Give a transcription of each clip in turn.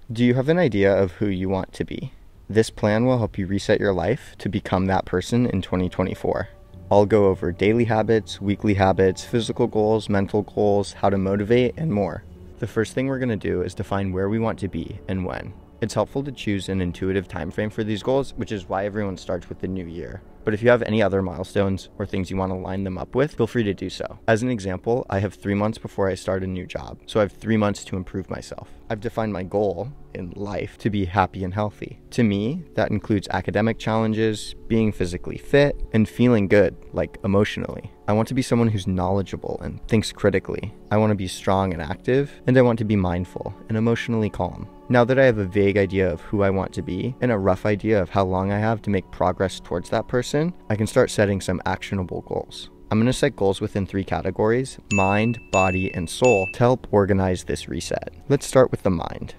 Do you have an idea of who you want to be? This plan will help you reset your life to become that person in 2024. I'll go over daily habits, weekly habits, physical goals, mental goals, how to motivate, and more. The first thing we're going to do is define where we want to be and when. It's helpful to choose an intuitive time frame for these goals, which is why everyone starts with the new year. But if you have any other milestones or things you want to line them up with, feel free to do so. As an example, I have 3 months before I start a new job, so I have 3 months to improve myself. I've defined my goal in life to be happy and healthy. To me, that includes academic challenges, being physically fit, and feeling good, like emotionally. I want to be someone who's knowledgeable and thinks critically. I want to be strong and active, and I want to be mindful and emotionally calm. Now that I have a vague idea of who I want to be and a rough idea of how long I have to make progress towards that person, I can start setting some actionable goals. I'm going to set goals within 3 categories: mind, body, and soul, to help organize this reset. Let's start with the mind.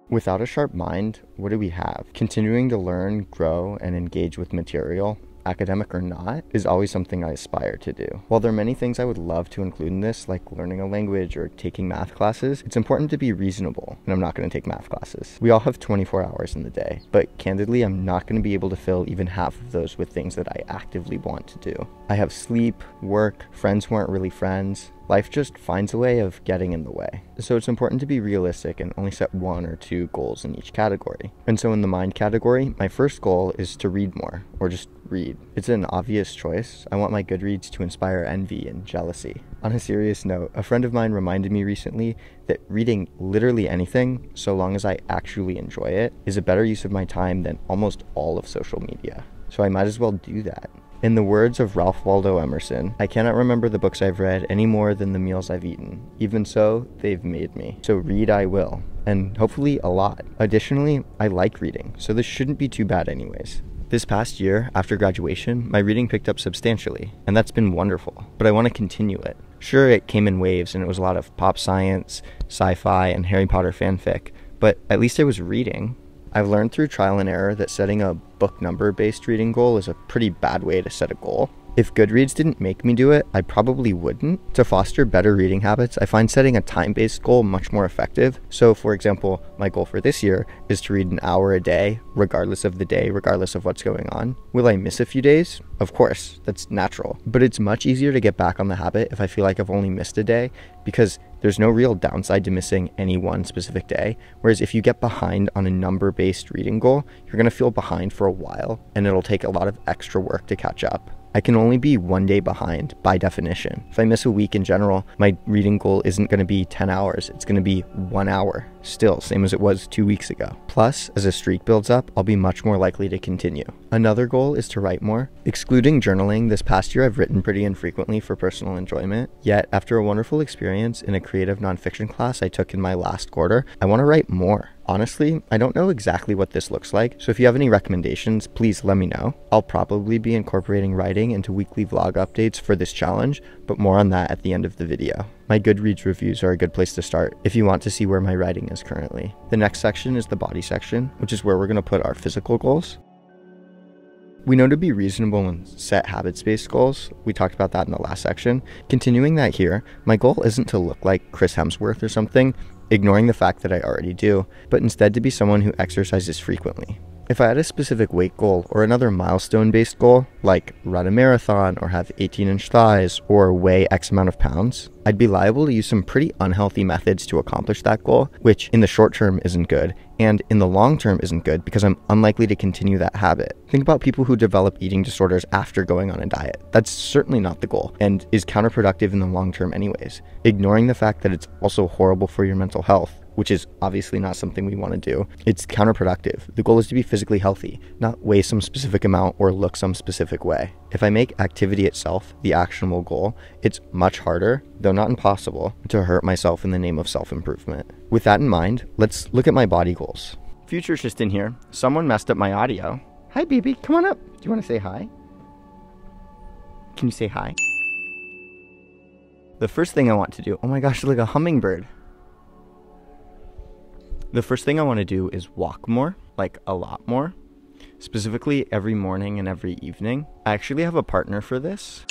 Without a sharp mind, what do we have? Continuing to learn, grow, and engage with material, academic or not, is always something I aspire to do. While there are many things I would love to include in this, like learning a language or taking math classes, it's important to be reasonable, and I'm not going to take math classes. We all have 24 hours in the day, but candidly, I'm not going to be able to fill even half of those with things that I actively want to do. I have sleep, work, friends who aren't really friends. Life just finds a way of getting in the way. So it's important to be realistic and only set 1 or 2 goals in each category. And so in the mind category, my first goal is to read more, or just read. It's an obvious choice. I want my Goodreads to inspire envy and jealousy. On a serious note, a friend of mine reminded me recently that reading literally anything, so long as I actually enjoy it, is a better use of my time than almost all of social media. So I might as well do that. In the words of Ralph Waldo Emerson, I cannot remember the books I've read any more than the meals I've eaten. Even so, they've made me. So read I will, and hopefully a lot. Additionally, I like reading, so this shouldn't be too bad anyways. This past year, after graduation, my reading picked up substantially, and that's been wonderful, but I want to continue it. Sure, it came in waves, and it was a lot of pop science, sci-fi, and Harry Potter fanfic, but at least I was reading. I've learned through trial and error that setting a book number-based reading goal is a pretty bad way to set a goal. If Goodreads didn't make me do it, I probably wouldn't. To foster better reading habits, I find setting a time-based goal much more effective. So, for example, my goal for this year is to read an hour a day, regardless of the day, regardless of what's going on. Will I miss a few days? Of course, that's natural. But it's much easier to get back on the habit if I feel like I've only missed a day, because there's no real downside to missing any one specific day. Whereas if you get behind on a number-based reading goal, you're going to feel behind for a while, and it'll take a lot of extra work to catch up. I can only be 1 day behind by definition. If I miss a week in general, my reading goal isn't going to be 10 hours. It's going to be 1 hour. Still, same as it was 2 weeks ago. Plus, as a streak builds up, I'll be much more likely to continue. Another goal is to write more. Excluding journaling, this past year I've written pretty infrequently for personal enjoyment. Yet, after a wonderful experience in a creative nonfiction class I took in my last quarter, I want to write more. Honestly, I don't know exactly what this looks like, so if you have any recommendations, please let me know. I'll probably be incorporating writing into weekly vlog updates for this challenge, but more on that at the end of the video. My Goodreads reviews are a good place to start if you want to see where my writing is currently. The next section is the body section, which is where we're going to put our physical goals. We know to be reasonable and set habits-based goals. We talked about that in the last section. Continuing that here, my goal isn't to look like Chris Hemsworth or something, ignoring the fact that I already do, but instead to be someone who exercises frequently. If I had a specific weight goal or another milestone-based goal, like run a marathon or have 18-inch thighs or weigh X amount of pounds, I'd be liable to use some pretty unhealthy methods to accomplish that goal, which in the short term isn't good, and in the long term isn't good because I'm unlikely to continue that habit. Think about people who develop eating disorders after going on a diet. That's certainly not the goal, and is counterproductive in the long term anyways. Ignoring the fact that it's also horrible for your mental health, which is obviously not something we want to do, it's counterproductive. The goal is to be physically healthy, not weigh some specific amount or look some specific way. If I make activity itself the actionable goal, it's much harder, though not impossible, to hurt myself in the name of self-improvement. With that in mind, let's look at my body goals. Future's in here. Someone messed up my audio. Hi, BB, come on up. Do you want to say hi? Can you say hi? The first thing I want to do, oh my gosh, like a hummingbird. The first thing I want to do is walk more, like a lot more, specifically every morning and every evening. I actually have a partner for this.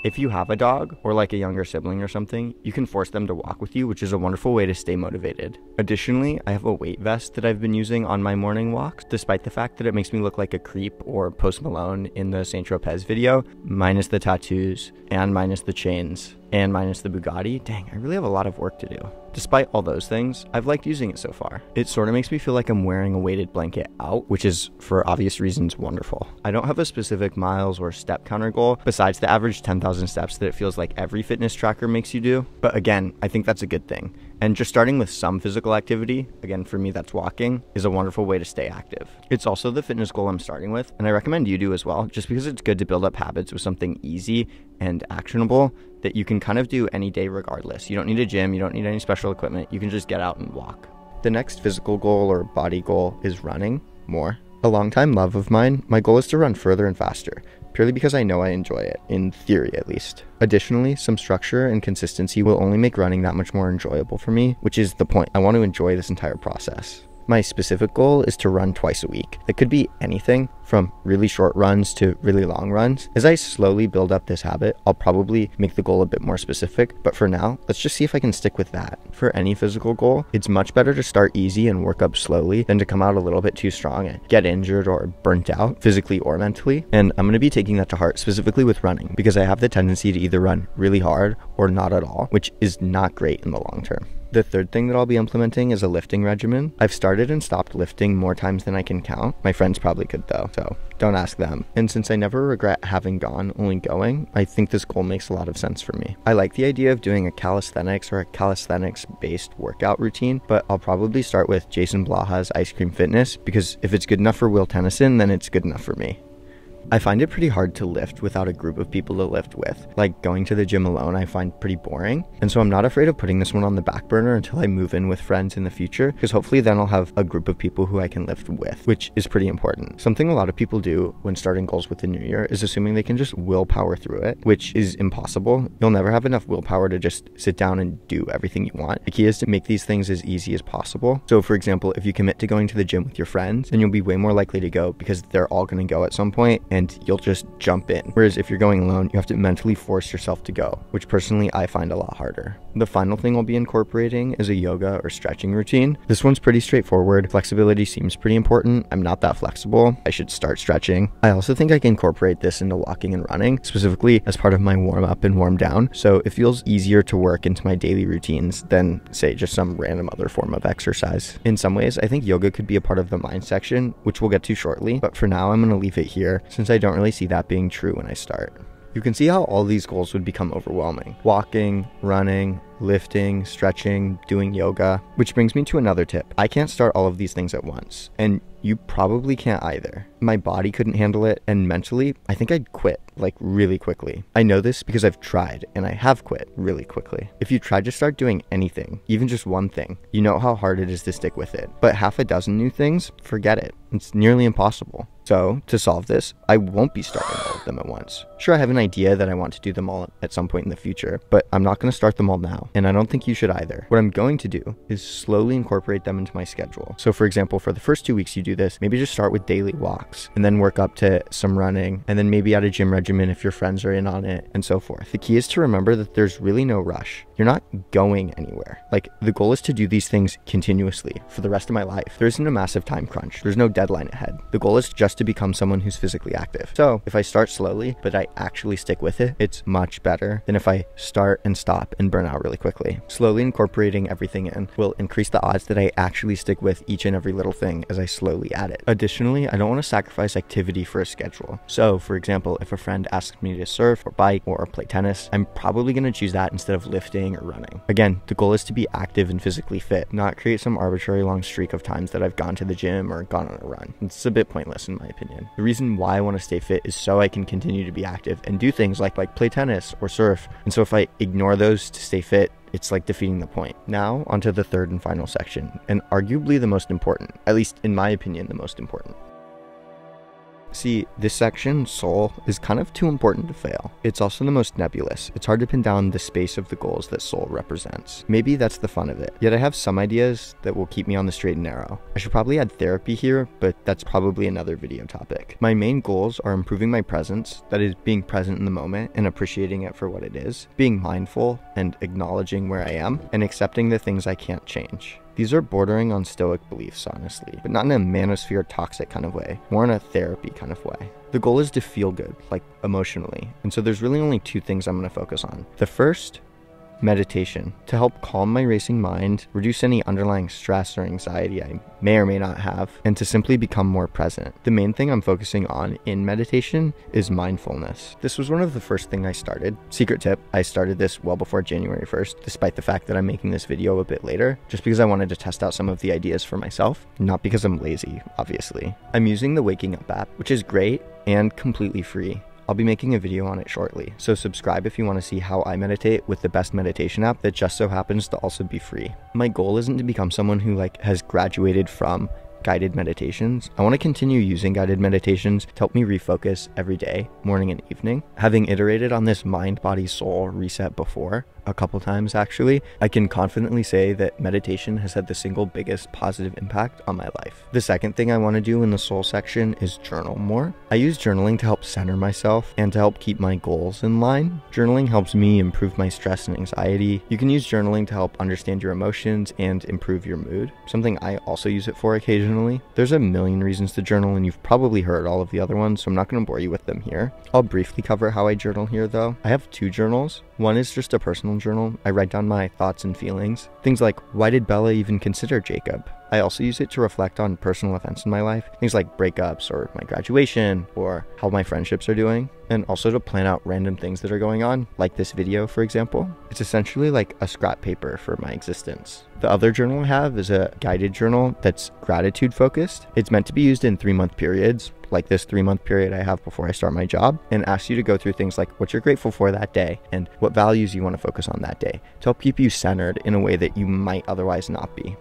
If you have a dog or like a younger sibling or something, you can force them to walk with you, which is a wonderful way to stay motivated. Additionally, I have a weight vest that I've been using on my morning walks, despite the fact that it makes me look like a creep or Post Malone in the Saint Tropez video, minus the tattoos and minus the chains and minus the Bugatti. Dang, I really have a lot of work to do. Despite all those things, I've liked using it so far. It sort of makes me feel like I'm wearing a weighted blanket out, which is, for obvious reasons, wonderful. I don't have a specific miles or step counter goal, besides the average 10,000 steps that it feels like every fitness tracker makes you do. But again, I think that's a good thing. And just starting with some physical activity, again for me that's walking, is a wonderful way to stay active. It's also the fitness goal I'm starting with, and I recommend you do as well, just because it's good to build up habits with something easy and actionable that you can kind of do any day regardless. You don't need a gym, you don't need any special equipment, you can just get out and walk. The next physical goal or body goal is running more. A longtime love of mine, my goal is to run further and faster, purely because I know I enjoy it, in theory at least. Additionally, some structure and consistency will only make running that much more enjoyable for me, which is the point. I want to enjoy this entire process. My specific goal is to run twice a week. That could be anything from really short runs to really long runs. As I slowly build up this habit, I'll probably make the goal a bit more specific, but for now, let's just see if I can stick with that. For any physical goal, it's much better to start easy and work up slowly than to come out a little bit too strong and get injured or burnt out, physically or mentally. And I'm going to be taking that to heart, specifically with running, because I have the tendency to either run really hard or not at all, which is not great in the long term. The third thing that I'll be implementing is a lifting regimen. I've started and stopped lifting more times than I can count. My friends probably could though, so don't ask them. And since I never regret having gone, only going, I think this goal makes a lot of sense for me. I like the idea of doing a calisthenics or a calisthenics-based workout routine, but I'll probably start with Jason Blaha's Ice Cream Fitness, because if it's good enough for Will Tennyson, then it's good enough for me. I find it pretty hard to lift without a group of people to lift with. Like going to the gym alone I find pretty boring, and so I'm not afraid of putting this one on the back burner until I move in with friends in the future, because hopefully then I'll have a group of people who I can lift with, which is pretty important. Something a lot of people do when starting goals with the new year is assuming they can just willpower through it, which is impossible. You'll never have enough willpower to just sit down and do everything you want. The key is to make these things as easy as possible. So for example, if you commit to going to the gym with your friends, then you'll be way more likely to go because they're all going to go at some point and you'll just jump in. Whereas if you're going alone, you have to mentally force yourself to go, which personally I find a lot harder. The final thing I'll be incorporating is a yoga or stretching routine. This one's pretty straightforward. Flexibility seems pretty important. I'm not that flexible. I should start stretching. I also think I can incorporate this into walking and running, specifically as part of my warm up and warm down. So it feels easier to work into my daily routines than, say, just some random other form of exercise. In some ways, I think yoga could be a part of the mind section, which we'll get to shortly, but for now I'm going to leave it here since I don't really see that being true when I start. You can see how all these goals would become overwhelming. Walking, running, lifting, stretching, doing yoga, which brings me to another tip. I can't start all of these things at once, and you probably can't either. My body couldn't handle it, and mentally, I think I'd quit, like really quickly. I know this because I've tried, and I have quit really quickly. If you try to start doing anything, even just one thing, you know how hard it is to stick with it. But half a dozen new things, forget it. It's nearly impossible. So, to solve this, I won't be starting all of them at once. Sure, I have an idea that I want to do them all at some point in the future, but I'm not going to start them all now, and I don't think you should either. What I'm going to do is slowly incorporate them into my schedule. So for example, for the first 2 weeks you do this, maybe just start with daily walks, and then work up to some running, and then maybe add a gym regimen if your friends are in on it, and so forth. The key is to remember that there's really no rush. You're not going anywhere. Like, the goal is to do these things continuously for the rest of my life. There isn't a massive time crunch. There's no deadline ahead. The goal is just to become someone who's physically active. So if I start slowly, but I actually stick with it, it's much better than if I start and stop and burn out really quickly. Slowly incorporating everything in will increase the odds that I actually stick with each and every little thing as I slowly add it. Additionally, I don't want to sacrifice activity for a schedule. So for example, if a friend asks me to surf or bike or play tennis, I'm probably going to choose that instead of lifting or running. Again, the goal is to be active and physically fit, not create some arbitrary long streak of times that I've gone to the gym or gone on a run. It's a bit pointless in my opinion. The reason why I want to stay fit is so I can continue to be active and do things like play tennis or surf. And so if I ignore those to stay fit, it's like defeating the point. Now, onto the third and final section, and arguably the most important, at least in my opinion, the most important. See, this section, soul, is kind of too important to fail. It's also the most nebulous. It's hard to pin down the space of the goals that soul represents. Maybe that's the fun of it. Yet I have some ideas that will keep me on the straight and narrow. I should probably add therapy here, but that's probably another video topic. My main goals are improving my presence, that is being present in the moment and appreciating it for what it is, being mindful and acknowledging where I am, and accepting the things I can't change. These are bordering on stoic beliefs, honestly, but not in a manosphere toxic kind of way, more in a therapy kind of way. The goal is to feel good, like emotionally, and so there's really only two things I'm going to focus on. The first, meditation, to help calm my racing mind, reduce any underlying stress or anxiety I may or may not have, and to simply become more present. The main thing I'm focusing on in meditation is mindfulness. This was one of the first things I started. Secret tip, I started this well before January 1st, despite the fact that I'm making this video a bit later, just because I wanted to test out some of the ideas for myself, not because I'm lazy, obviously. I'm using the Waking Up app, which is great and completely free. I'll be making a video on it shortly, so subscribe if you want to see how I meditate with the best meditation app that just so happens to also be free. My goal isn't to become someone who has graduated from guided meditations. I want to continue using guided meditations to help me refocus every day, morning and evening. Having iterated on this mind, body, soul reset before, a couple times actually, I can confidently say that meditation has had the single biggest positive impact on my life. The second thing I want to do in the soul section is journal more. I use journaling to help center myself and to help keep my goals in line. Journaling helps me improve my stress and anxiety. You can use journaling to help understand your emotions and improve your mood, something I also use it for occasionally. There's a million reasons to journal, and you've probably heard all of the other ones, so I'm not going to bore you with them here. I'll briefly cover how I journal here though. I have two journals. One is just a personal journal. I write down my thoughts and feelings. Things like, why did Bella even consider Jacob? I also use it to reflect on personal events in my life, things like breakups or my graduation or how my friendships are doing, and also to plan out random things that are going on, like this video, for example. It's essentially like a scrap paper for my existence. The other journal I have is a guided journal that's gratitude focused. It's meant to be used in 3-month periods, like this 3-month period I have before I start my job, and asks you to go through things like what you're grateful for that day and what values you want to focus on that day to help keep you centered in a way that you might otherwise not be.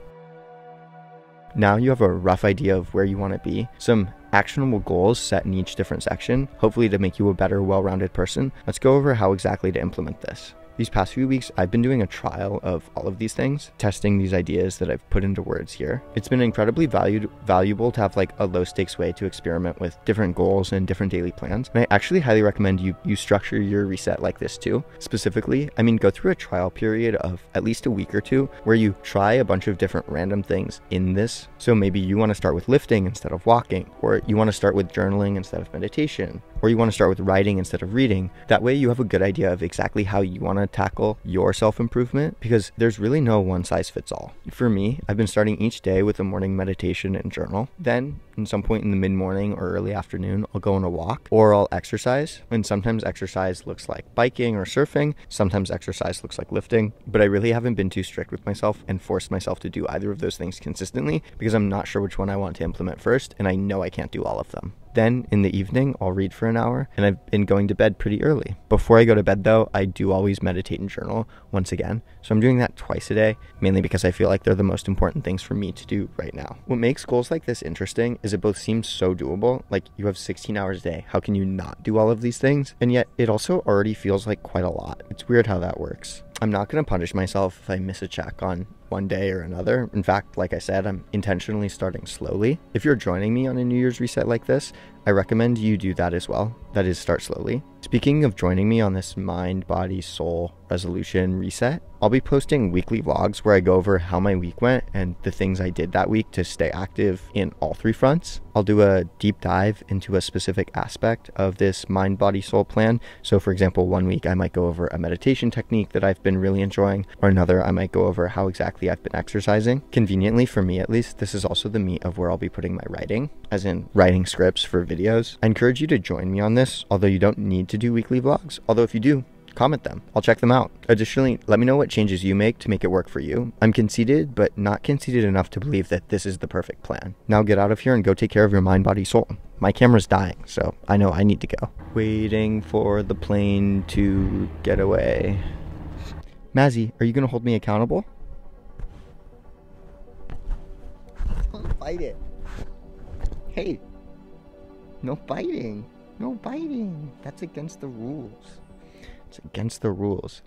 Now you have a rough idea of where you want to be, some actionable goals set in each different section, hopefully to make you a better, well-rounded person. Let's go over how exactly to implement this. These past few weeks, I've been doing a trial of all of these things, testing these ideas that I've put into words here. It's been incredibly valuable to have a low stakes way to experiment with different goals and different daily plans. And I actually highly recommend you structure your reset like this too. Specifically, go through a trial period of at least a week or two where you try a bunch of different random things in this. So maybe you want to start with lifting instead of walking, or you want to start with journaling instead of meditation, or you want to start with writing instead of reading. That way you have a good idea of exactly how you want to tackle your self-improvement, because there's really no one size fits all. For me, I've been starting each day with a morning meditation and journal. Then at some point in the mid-morning or early afternoon, I'll go on a walk or I'll exercise. And sometimes exercise looks like biking or surfing. Sometimes exercise looks like lifting, but I really haven't been too strict with myself and forced myself to do either of those things consistently because I'm not sure which one I want to implement first, and I know I can't do all of them. Then in the evening, I'll read for an hour, and I've been going to bed pretty early. Before I go to bed though, I do always meditate and journal once again. So I'm doing that twice a day, mainly because I feel like they're the most important things for me to do right now. What makes goals like this interesting is it both seems so doable, like you have 16 hours a day. How can you not do all of these things? And yet it also already feels like quite a lot. It's weird how that works. I'm not going to punish myself if I miss a check on one day or another. In fact, like I said, I'm intentionally starting slowly. If you're joining me on a New Year's reset like this, I recommend you do that as well. That is, start slowly. Speaking of joining me on this mind, body, soul resolution reset, I'll be posting weekly vlogs where I go over how my week went and the things I did that week to stay active in all three fronts. I'll do a deep dive into a specific aspect of this mind, body, soul plan. So for example, one week I might go over a meditation technique that I've been really enjoying, or another I might go over how exactly I've been exercising. Conveniently for me at least, this is also the meat of where I'll be putting my writing, as in writing scripts for videos. I encourage you to join me on this, although you don't need to do weekly vlogs. Although if you do, comment them. I'll check them out. Additionally, let me know what changes you make to make it work for you. I'm conceited, but not conceited enough to believe that this is the perfect plan. Now get out of here and go take care of your mind, body, soul. My camera's dying, so I know I need to go. Waiting for the plane to get away. Mazzy, are you gonna hold me accountable? Don't fight it. Hey. No biting. No biting. That's against the rules. It's against the rules.